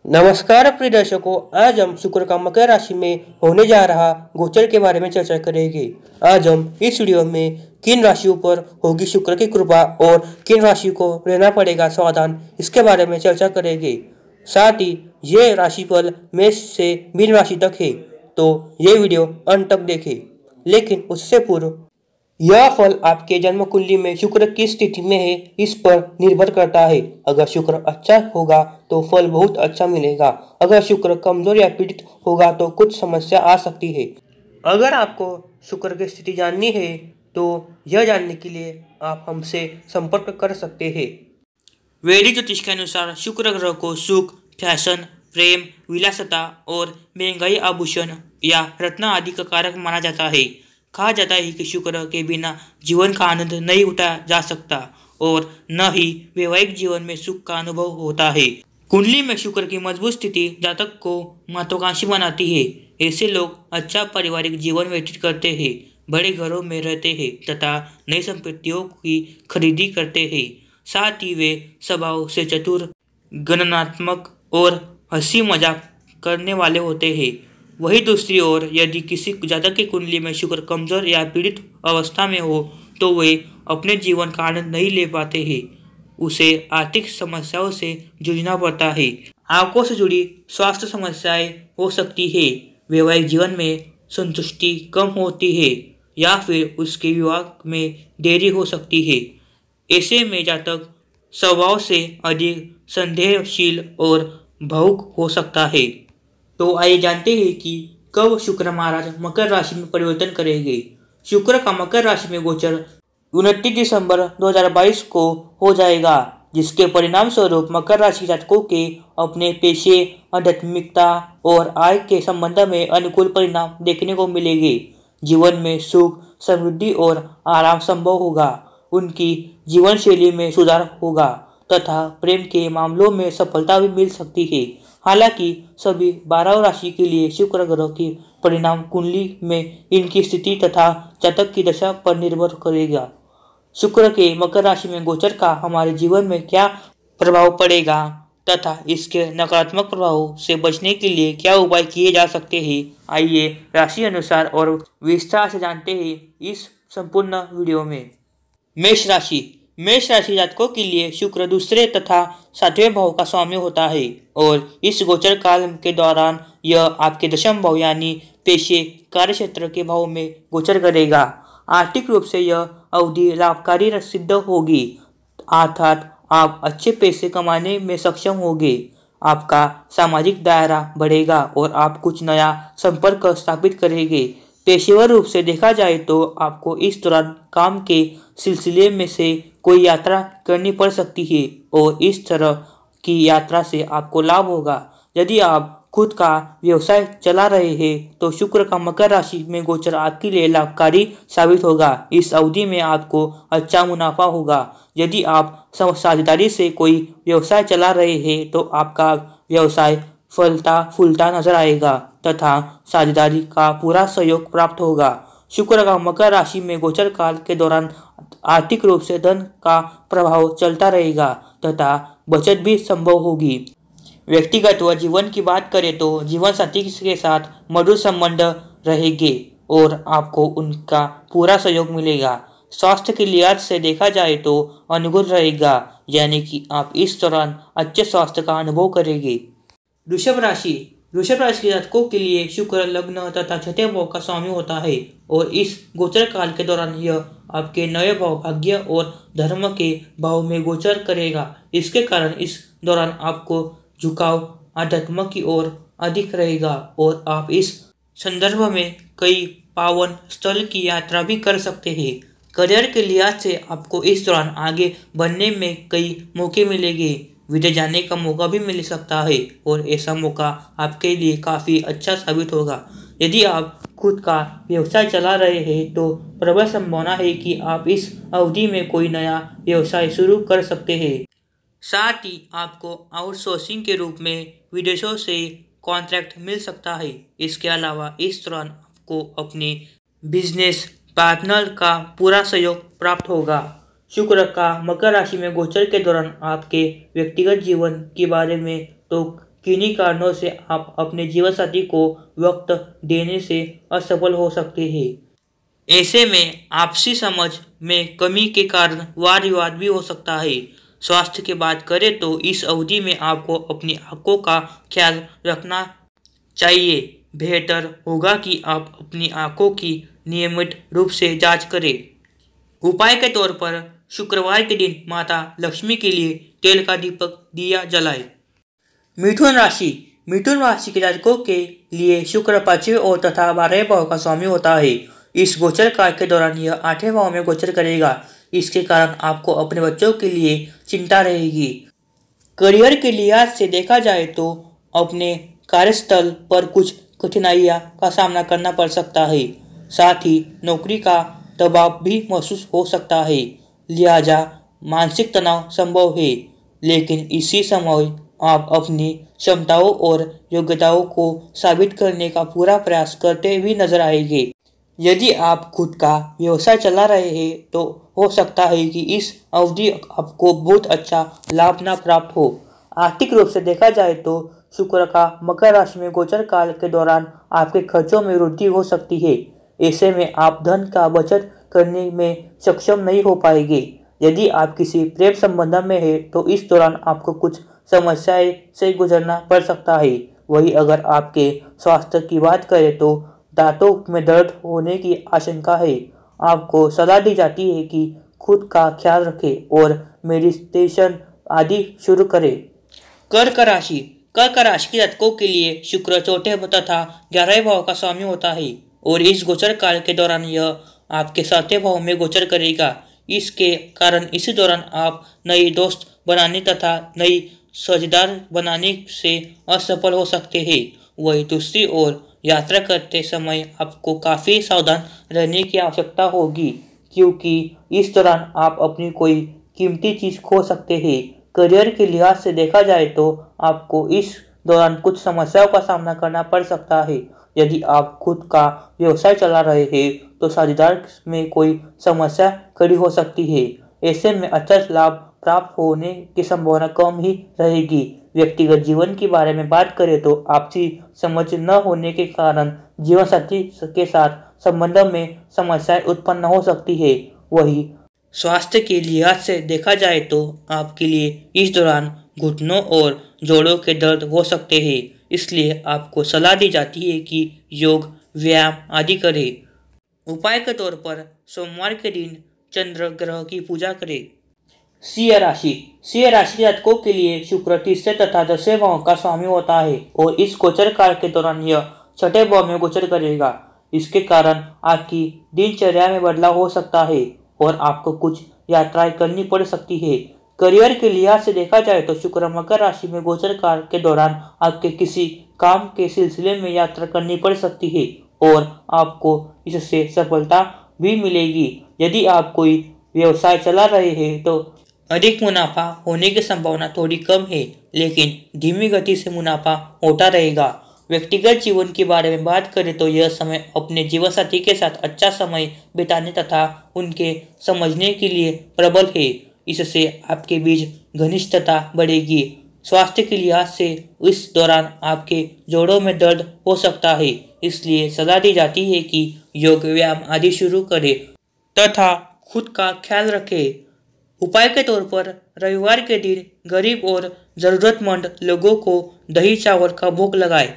नमस्कार प्रिय दर्शकों, आज हम शुक्र का मकर राशि में होने जा रहा गोचर के बारे में चर्चा करेंगे। आज हम इस वीडियो में किन राशियों पर होगी शुक्र की कृपा और किन राशि को रहना पड़ेगा सावधान, इसके बारे में चर्चा करेंगे। साथ ही ये राशिफल मेष से मीन राशि तक है, तो ये वीडियो अंत तक देखें। लेकिन उससे पूर्व यह फल आपके जन्म कुंडली में शुक्र किस स्थिति में है इस पर निर्भर करता है। अगर शुक्र अच्छा होगा तो फल बहुत अच्छा मिलेगा। अगर शुक्र कमजोर या पीड़ित होगा तो कुछ समस्या आ सकती है। अगर आपको शुक्र की स्थिति जाननी है तो यह जानने के लिए आप हमसे संपर्क कर सकते हैं। वैदिक ज्योतिष के अनुसार शुक्र ग्रह को सुख, फैशन, प्रेम, विलासता और महंगाई, आभूषण या रत्न आदि का कारक माना जाता है। कहा जाता है कि शुक्र के बिना जीवन का आनंद नहीं उठाया जा सकता और न ही वैवाहिक जीवन में सुख का अनुभव होता है। कुंडली में शुक्र की मजबूत स्थिति जातक को महत्वाकांक्षी बनाती है। ऐसे लोग अच्छा पारिवारिक जीवन व्यतीत करते हैं, बड़े घरों में रहते हैं तथा नई संपत्तियों की खरीदी करते हैं। साथ ही वे स्वभाव से चतुर, गणनात्मक और हंसी मजाक करने वाले होते हैं। वही दूसरी ओर यदि किसी जातक की कुंडली में शुक्र कमजोर या पीड़ित अवस्था में हो तो वे अपने जीवन का आनंद नहीं ले पाते हैं। उसे आर्थिक समस्याओं से जूझना पड़ता है। आंखों से जुड़ी स्वास्थ्य समस्याएं हो सकती है। वैवाहिक जीवन में संतुष्टि कम होती है या फिर उसके विवाह में देरी हो सकती है। ऐसे में जातक स्वभाव से अधिक संदेहशील और भावुक हो सकता है। तो आइए जानते हैं कि कब शुक्र महाराज मकर राशि में परिवर्तन करेंगे। शुक्र का मकर राशि में गोचर 29 दिसंबर 2022 को हो जाएगा, जिसके परिणाम स्वरूप मकर राशि जातकों के अपने पेशे, आध्यात्मिकता और आय के संबंध में अनुकूल परिणाम देखने को मिलेंगे। जीवन में सुख, समृद्धि और आराम संभव होगा। उनकी जीवन शैली में सुधार होगा तथा प्रेम के मामलों में सफलता भी मिल सकती है। हालांकि सभी 12 राशि के लिए शुक्र ग्रह के परिणाम कुंडली में इनकी स्थिति तथा जातक की दशा पर निर्भर करेगा। शुक्र के मकर राशि में गोचर का हमारे जीवन में क्या प्रभाव पड़ेगा तथा इसके नकारात्मक प्रभाव से बचने के लिए क्या उपाय किए जा सकते हैं, आइए राशि अनुसार और विस्तार से जानते हैं इस संपूर्ण वीडियो में। मेष राशि जातकों के लिए शुक्र दूसरे तथा 7वें भाव का स्वामी होता है और इस गोचर काल के दौरान यह आपके दशम भाव यानी पेशे, कार्य क्षेत्र के भाव में गोचर करेगा। आर्थिक रूप से यह अवधि लाभकारी सिद्ध होगी, अर्थात आप अच्छे पैसे कमाने में सक्षम होंगे। आपका सामाजिक दायरा बढ़ेगा और आप कुछ नया संपर्क स्थापित करेंगे। पेशेवर रूप से देखा जाए तो आपको इस दौरान काम के सिलसिले में से कोई यात्रा करनी पड़ सकती है और इस तरह की यात्रा से आपको लाभ होगा। यदि आप खुद का व्यवसाय चला रहे हैं तो शुक्र का मकर राशि में गोचर आपके लिए लाभकारी साबित होगा। इस अवधि में आपको अच्छा मुनाफा होगा। यदि आप साझेदारी से कोई व्यवसाय चला रहे हैं तो आपका व्यवसाय फलता फूलता नजर आएगा तथा साझेदारी का पूरा सहयोग प्राप्त होगा। शुक्र का मकर राशि में गोचर काल के दौरान आर्थिक रूप से धन का प्रभाव चलता रहेगा तथा बचत भी संभव होगी। व्यक्तिगत व जीवन की बात करें तो जीवन साथी के साथ मधुर संबंध रहेंगे और आपको उनका पूरा सहयोग मिलेगा। स्वास्थ्य के लिहाज से देखा जाए तो अनुकूल रहेगा, यानी कि आप इस दौरान अच्छे स्वास्थ्य का अनुभव करेंगे। वृषभ राशि के जातकों के लिए शुक्र लग्न तथा 6वें भाव का स्वामी होता है और इस गोचर काल के दौरान यह आपके 9वें भाव भाग्य और धर्म के भाव में गोचर करेगा। इसके कारण इस दौरान आपको झुकाव आध्यात्म की ओर अधिक रहेगा और आप इस संदर्भ में कई पावन स्थल की यात्रा भी कर सकते हैं। करियर के लिहाज से आपको इस दौरान आगे बढ़ने में कई मौके मिलेंगे। विदेश जाने का मौका भी मिल सकता है और ऐसा मौका आपके लिए काफ़ी अच्छा साबित होगा। यदि आप खुद का व्यवसाय चला रहे हैं तो प्रबल संभावना है कि आप इस अवधि में कोई नया व्यवसाय शुरू कर सकते हैं। साथ ही आपको आउटसोर्सिंग के रूप में विदेशों से कॉन्ट्रैक्ट मिल सकता है। इसके अलावा इस दौरान आपको अपने बिजनेस पार्टनर का पूरा सहयोग प्राप्त होगा। शुक्र का मकर राशि में गोचर के दौरान आपके व्यक्तिगत जीवन के बारे में तो किन्हीं कारणों से आप अपने जीवन साथी को वक्त देने से असफल हो सकते हैं। ऐसे में आपसी समझ में कमी के कारण वाद विवाद भी हो सकता है। स्वास्थ्य की बात करें तो इस अवधि में आपको अपनी आंखों का ख्याल रखना चाहिए। बेहतर होगा कि आप अपनी आंखों की नियमित रूप से जांच करें। उपाय के तौर पर शुक्रवार के दिन माता लक्ष्मी के लिए तेल का दीपक दिया जलाए। मिथुन राशि के जातकों के लिए शुक्र 5वें और तथा 12वें भाव का स्वामी होता है। इस गोचर काल के दौरान यह 8वें भाव में गोचर करेगा। इसके कारण आपको अपने बच्चों के लिए चिंता रहेगी। करियर के लिहाज से देखा जाए तो अपने कार्यस्थल पर कुछ कठिनाइयां का सामना करना पड़ सकता है। साथ ही नौकरी का दबाव भी महसूस हो सकता है, लिहाजा मानसिक तनाव संभव है। लेकिन इसी समय आप अपनी क्षमताओं और योग्यताओं को साबित करने का पूरा प्रयास करते भी नजर आएंगे। यदि आप खुद का व्यवसाय चला रहे हैं तो हो सकता है कि इस अवधि आपको बहुत अच्छा लाभ न प्राप्त हो। आर्थिक रूप से देखा जाए तो शुक्र का मकर राशि में गोचर काल के दौरान आपके खर्चों में वृद्धि हो सकती है। ऐसे में आप धन का बचत करने में सक्षम नहीं हो पाएंगे। यदि आप किसी प्रेम संबंध में हैं तो इस दौरान आपको कुछ समस्याएं से गुजरना पड़ सकता है। वही अगर आपके स्वास्थ्य की बात करें तो दांतों में दर्द होने की आशंका है। आपको सलाह दी जाती है कि खुद का ख्याल रखें और मेडिटेशन आदि शुरू करें। कर्क राशि के जातकों के लिए शुक्र 4 तथा 11वें भाव का स्वामी होता है और इस गोचर काल के दौरान यह आपके 7वें भाव में गोचर करेगा। इसके कारण इसी दौरान आप नई दोस्त बनाने तथा नई साझेदार बनाने से असफल हो सकते हैं। वही दूसरी ओर यात्रा करते समय आपको काफ़ी सावधान रहने की आवश्यकता होगी, क्योंकि इस दौरान आप अपनी कोई कीमती चीज़ खो सकते हैं। करियर के लिहाज से देखा जाए तो आपको इस दौरान कुछ समस्याओं का सामना करना पड़ सकता है। यदि आप खुद का व्यवसाय चला रहे हैं तो साझेदार में कोई समस्या खड़ी हो सकती है। ऐसे में अच्छा लाभ प्राप्त होने की संभावना कम ही रहेगी। व्यक्तिगत जीवन के बारे में बात करें तो आपसी समझ न होने के कारण जीवन साथी के साथ संबंध में समस्याएं उत्पन्न हो सकती है। वही स्वास्थ्य के लिहाज से देखा जाए तो आपके लिए इस दौरान घुटनों और जोड़ों के दर्द हो सकते हैं। इसलिए आपको सलाह दी जाती है कि योग, व्यायाम आदि करें। उपाय के तौर पर सोमवार के दिन चंद्र ग्रह की पूजा करें। सिंह राशि जातकों के लिए शुक्र 3 तथा 10वें भाव का स्वामी होता है और इस गोचर काल के दौरान यह 6ठे भाव में गोचर करेगा। इसके कारण आपकी दिनचर्या में बदलाव हो सकता है और आपको कुछ यात्राएं करनी पड़ सकती है। करियर के लिहाज से देखा जाए तो शुक्र मकर राशि में गोचर काल के दौरान आपके किसी काम के सिलसिले में यात्रा करनी पड़ सकती है और आपको इससे सफलता भी मिलेगी। यदि आप कोई व्यवसाय चला रहे हैं तो अधिक मुनाफा होने की संभावना थोड़ी कम है, लेकिन धीमी गति से मुनाफा होता रहेगा। व्यक्तिगत जीवन के बारे में बात करें तो यह समय अपने जीवन साथी के साथ अच्छा समय बिताने तथा उनके समझने के लिए प्रबल है। इससे आपके बीच घनिष्ठता बढ़ेगी। स्वास्थ्य के लिहाज से इस दौरान आपके जोड़ों में दर्द हो सकता है, इसलिए सलाह दी जाती है कि योग, व्यायाम आदि शुरू करें तथा खुद का ख्याल रखें। उपाय के तौर पर रविवार के दिन गरीब और जरूरतमंद लोगों को दही चावल का भोग लगाएं।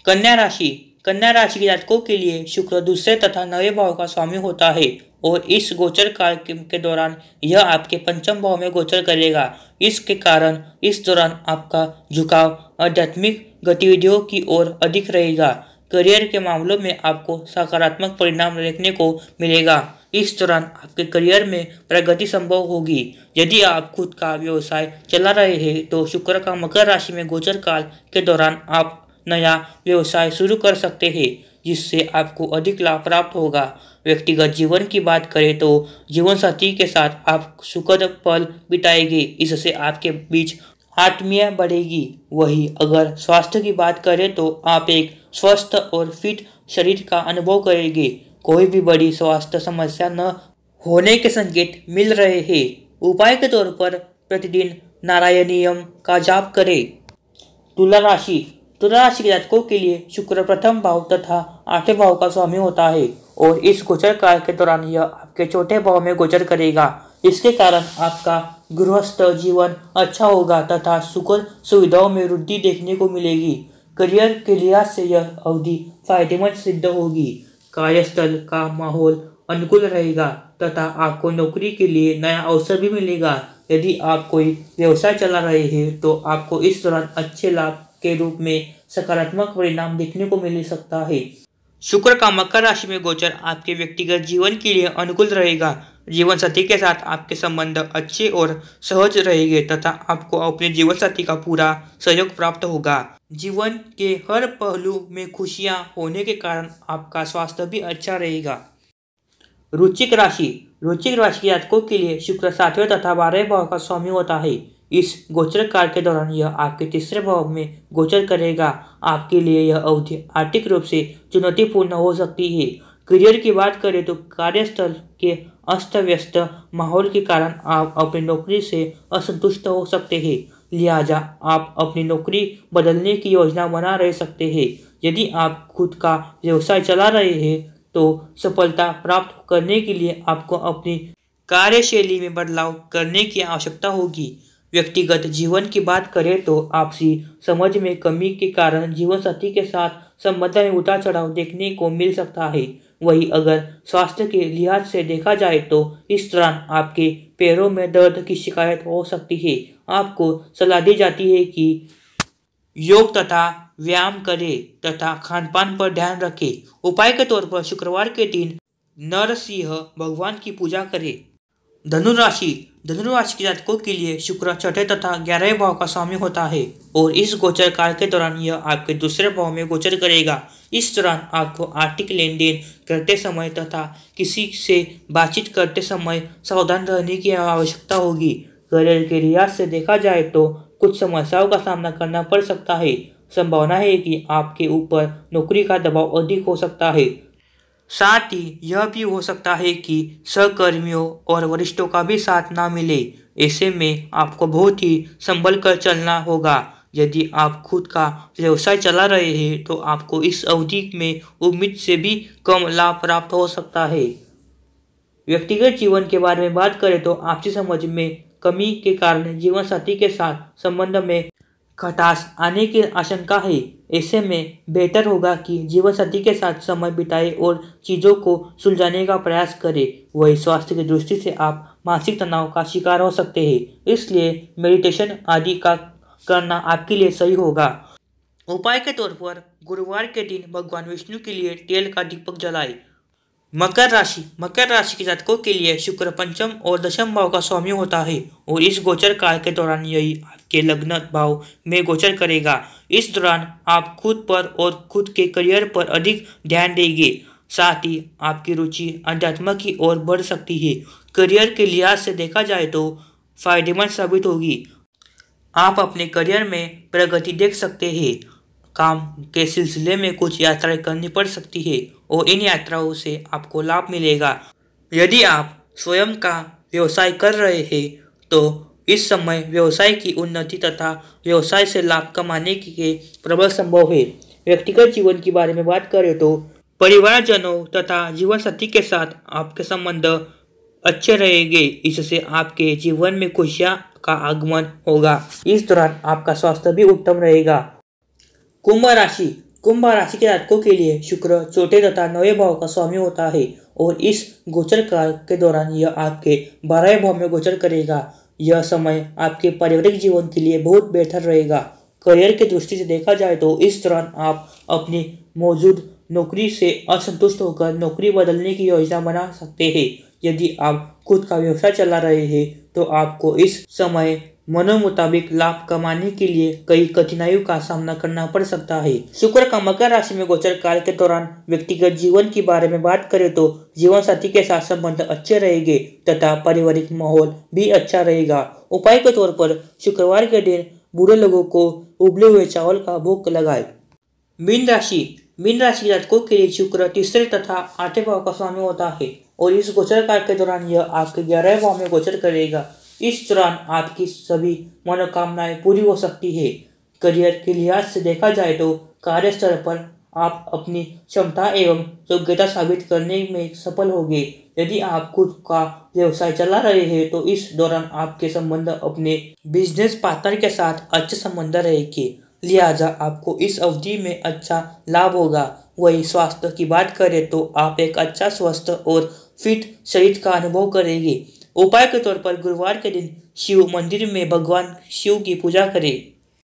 कन्या राशि के जातकों के लिए शुक्र 2 तथा 9वें भाव का स्वामी होता है और इस गोचर काल के दौरान यह आपके 5वें भाव में गोचर करेगा। इसके कारण इस दौरान आपका झुकाव आध्यात्मिक गतिविधियों की ओर अधिक रहेगा। करियर के मामलों में आपको सकारात्मक परिणाम देखने को मिलेगा। इस दौरान आपके करियर में प्रगति संभव होगी। यदि आप खुद का व्यवसाय चला रहे हैं तो शुक्र का मकर राशि में गोचर काल के दौरान आप नया व्यवसाय शुरू कर सकते हैं, जिससे आपको अधिक लाभ प्राप्त होगा। व्यक्तिगत जीवन की बात करें तो जीवन साथी के साथ आप सुखद पल बिताएंगे। इससे आपके बीच आत्मीयता बढ़ेगी। वही अगर स्वास्थ्य की बात करें तो आप एक स्वस्थ और फिट शरीर का अनुभव करेंगे। कोई भी बड़ी स्वास्थ्य समस्या न होने के संकेत मिल रहे हैं। उपाय के तौर पर प्रतिदिन नारायणीयम का जाप करें। तुला राशि के जातकों के लिए शुक्र प्रथम भाव तथा 8वें भाव का स्वामी होता है और इस गोचर काल के दौरान यह आपके चौथे भाव में गोचर करेगा। इसके कारण आपका गृहस्थ जीवन अच्छा होगा तथा सुख सुविधाओं में वृद्धि देखने को मिलेगी। करियर के लिहाज से यह अवधि फायदेमंद सिद्ध होगी। कार्यस्थल का माहौल अनुकूल रहेगा तथा आपको नौकरी के लिए नया अवसर भी मिलेगा। यदि आप कोई व्यवसाय चला रहे हैं तो आपको इस दौरान अच्छे लाभ के रूप में सकारात्मक परिणाम देखने को मिल सकता है। शुक्र का मकर राशि में गोचर आपके व्यक्तिगत जीवन के लिए अनुकूल रहेगा। जीवन साथी के साथ आपके संबंध अच्छे और सहज रहेंगे तथा आपको अपने जीवन साथी का पूरा सहयोग प्राप्त होगा। जीवन के हर पहलू में खुशियां होने के कारण आपका स्वास्थ्य भी अच्छा रहेगा। वृश्चिक राशि के जातकों के लिए शुक्र 7वें तथा 12वें भाव का स्वामी होता है। इस गोचर काल के दौरान यह आपके तीसरे भाव में गोचर करेगा। आपके लिए यह अवधि आर्थिक रूप से चुनौतीपूर्ण हो सकती है। करियर की बात करें तो कार्यस्थल के अस्त व्यस्त माहौल के कारण आप अपनी नौकरी से असंतुष्ट हो सकते हैं। लिहाजा आप अपनी नौकरी बदलने की योजना बना रह सकते हैं। यदि आप खुद का व्यवसाय चला रहे हैं तो सफलता प्राप्त करने के लिए आपको अपनी कार्यशैली में बदलाव करने की आवश्यकता होगी। व्यक्तिगत जीवन की बात करें तो आपसी समझ में कमी के कारण जीवन साथी के साथ संबंध में उतार चढ़ाव देखने को मिल सकता है। वहीं अगर स्वास्थ्य के लिहाज से देखा जाए तो इस दौरान आपके पैरों में दर्द की शिकायत हो सकती है। आपको सलाह दी जाती है कि योग तथा व्यायाम करें तथा खानपान पर ध्यान रखें। उपाय के तौर पर शुक्रवार के दिन नरसिंह भगवान की पूजा करें। धनुराशि के जातकों के लिए शुक्र 6ठे तथा 11वें भाव का स्वामी होता है और इस गोचर काल के दौरान यह आपके दूसरे भाव में गोचर करेगा। इस दौरान आपको आर्थिक लेन देन करते समय तथा किसी से बातचीत करते समय सावधान रहने की आवश्यकता होगी। करियर के लिहाज से देखा जाए तो कुछ समस्याओं का सामना करना पड़ सकता है। संभावना है कि आपके ऊपर नौकरी का दबाव अधिक हो सकता है। साथ ही यह भी हो सकता है कि सहकर्मियों और वरिष्ठों का भी साथ ना मिले। ऐसे में आपको बहुत ही संभल कर चलना होगा। यदि आप खुद का व्यवसाय चला रहे हैं तो आपको इस अवधि में उम्मीद से भी कम लाभ प्राप्त हो सकता है। व्यक्तिगत जीवन के बारे में बात करें तो आपसी समझ में कमी के कारण जीवन साथी के साथ संबंध में खटास आने की आशंका है। ऐसे में बेहतर होगा कि जीवन साथी के साथ समय बिताए और चीज़ों को सुलझाने का प्रयास करें। वही स्वास्थ्य की दृष्टि से आप मानसिक तनाव का शिकार हो सकते हैं, इसलिए मेडिटेशन आदि का करना आपके लिए सही होगा। उपाय के तौर पर गुरुवार के दिन भगवान विष्णु के लिए तेल का दीपक जलाएं। मकर राशि के जातकों के लिए शुक्र पंचम और दशम भाव का स्वामी होता है और इस गोचर काल के दौरान यही आपके लग्न भाव में गोचर करेगा। इस दौरान आप खुद पर और खुद के करियर पर अधिक ध्यान देंगे। साथ ही आपकी रुचि अध्यात्म की ओर बढ़ सकती है। करियर के लिहाज से देखा जाए तो फायदेमंद साबित होगी। आप अपने करियर में प्रगति देख सकते हैं। काम के सिलसिले में कुछ यात्राएं करनी पड़ सकती है और इन यात्राओं से आपको लाभ मिलेगा। यदि आप स्वयं का व्यवसाय कर रहे हैं तो इस समय व्यवसाय की उन्नति तथा व्यवसाय से लाभ कमाने के प्रबल संभव है। व्यक्तिगत जीवन के बारे में बात करें तो परिवारजनों तथा जीवन साथी के साथ आपके संबंध अच्छे रहेंगे। इससे आपके जीवन में खुशियां का आगमन होगा। इस दौरान आपका स्वास्थ्य भी उत्तम रहेगा। कुंभ राशि के जातकों के लिए शुक्र चौथे तथा 9वें भाव का स्वामी होता है और इस गोचर काल के दौरान यह आपके 12वें भाव में गोचर करेगा। यह समय आपके पारिवारिक जीवन के लिए बहुत बेहतर रहेगा। करियर की दृष्टि से देखा जाए तो इस दौरान आप अपनी मौजूद नौकरी से असंतुष्ट होकर नौकरी बदलने की योजना बना सकते हैं। यदि आप खुद का व्यवसाय चला रहे हैं तो आपको इस समय मनोमुताबिक लाभ कमाने के लिए कई कठिनाइयों का सामना करना पड़ सकता है। शुक्र का मकर राशि में गोचर काल के दौरान व्यक्तिगत जीवन के बारे में बात करें तो जीवन साथी के साथ संबंध अच्छे रहेंगे तथा पारिवारिक माहौल भी अच्छा रहेगा। उपाय के तौर पर शुक्रवार के दिन बूढ़े लोगों को उबले हुए चावल का भोग लगाए। मीन राशि के जातकों के लिए शुक्र तीसरे तथा 8वें भाव का स्वामी होता है और इस गोचर काल के दौरान यह आपके 11वें भाव में गोचर करेगा। इस दौरान आपकी सभी मनोकामनाएं पूरी हो सकती है। करियर के लिहाज से देखा जाए तो कार्यस्थल पर आप अपनी क्षमता एवं योग्यता साबित करने में सफल होंगे। यदि आप खुद का व्यवसाय चला रहे हैं तो इस दौरान आपके संबंध अपने बिजनेस पार्टनर के साथ अच्छे संबंध रहेंगे, लिहाजा आपको इस अवधि में अच्छा लाभ होगा। वही स्वास्थ्य की बात करें तो आप एक अच्छा स्वस्थ और फिट शरीर का अनुभव करेंगे। उपाय के तौर पर गुरुवार के दिन शिव मंदिर में भगवान शिव की पूजा करें।